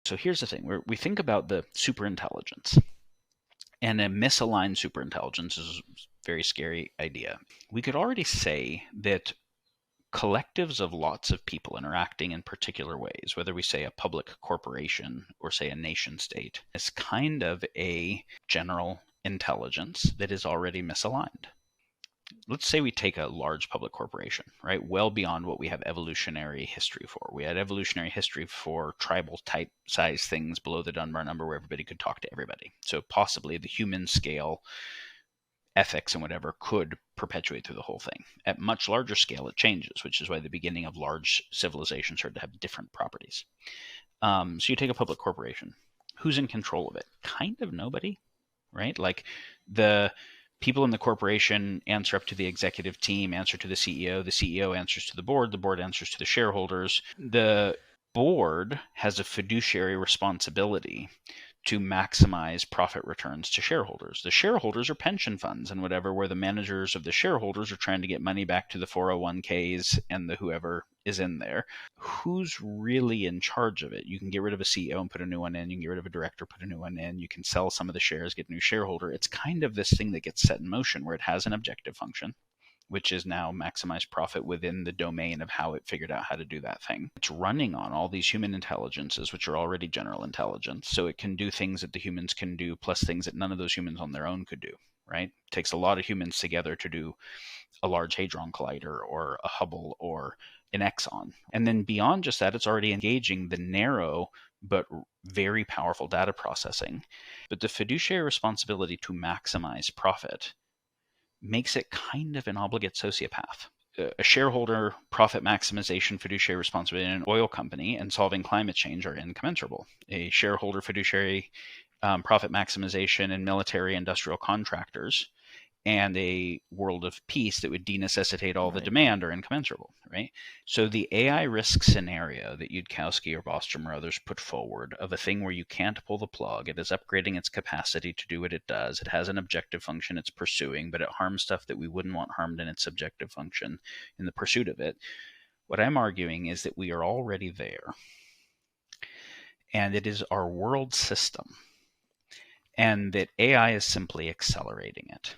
So here's the thing, we think about the superintelligence, and a misaligned superintelligence is a very scary idea. We could already say that collectives of lots of people interacting in particular ways, whether we say a public corporation or say a nation state, is kind of a general intelligence that is already misaligned. Let's say we take a large public corporation, right? Well beyond what we have evolutionary history for. We had evolutionary history for tribal type size things below the Dunbar number where everybody could talk to everybody. So possibly the human scale ethics and whatever could perpetuate through the whole thing. At much larger scale, it changes, which is why the beginning of large civilizations started to have different properties. So you take a public corporation. Who's in control of it? Kind of nobody, right? Like the people in the corporation answer up to the executive team, answer to the CEO answers to the board answers to the shareholders. The board has a fiduciary responsibility to maximize profit returns to shareholders. The shareholders are pension funds and whatever, where the managers of the shareholders are trying to get money back to the 401ks and the whoever is in there. Who's really in charge of it? You can get rid of a CEO and put a new one in. You can get rid of a director, put a new one in. You can sell some of the shares, get a new shareholder. It's kind of this thing that gets set in motion where it has an objective function, which is now maximize profit within the domain of how it figured out how to do that thing. It's running on all these human intelligences, which are already general intelligence. So it can do things that the humans can do, plus things that none of those humans on their own could do, right? It takes a lot of humans together to do a Large Hadron Collider or a Hubble or an Exxon. And then beyond just that, it's already engaging the narrow but very powerful data processing. But the fiduciary responsibility to maximize profit makes it kind of an obligate sociopath. A shareholder profit maximization fiduciary responsibility in an oil company and solving climate change are incommensurable. A shareholder fiduciary profit maximization in military industrial contractors and a world of peace that would denecessitate all the demand are incommensurable, right? So the AI risk scenario that Yudkowsky or Bostrom or others put forward of a thing where you can't pull the plug, it is upgrading its capacity to do what it does, it has an objective function it's pursuing, but it harms stuff that we wouldn't want harmed in its subjective function in the pursuit of it. What I'm arguing is that we are already there, and it is our world system, and that AI is simply accelerating it.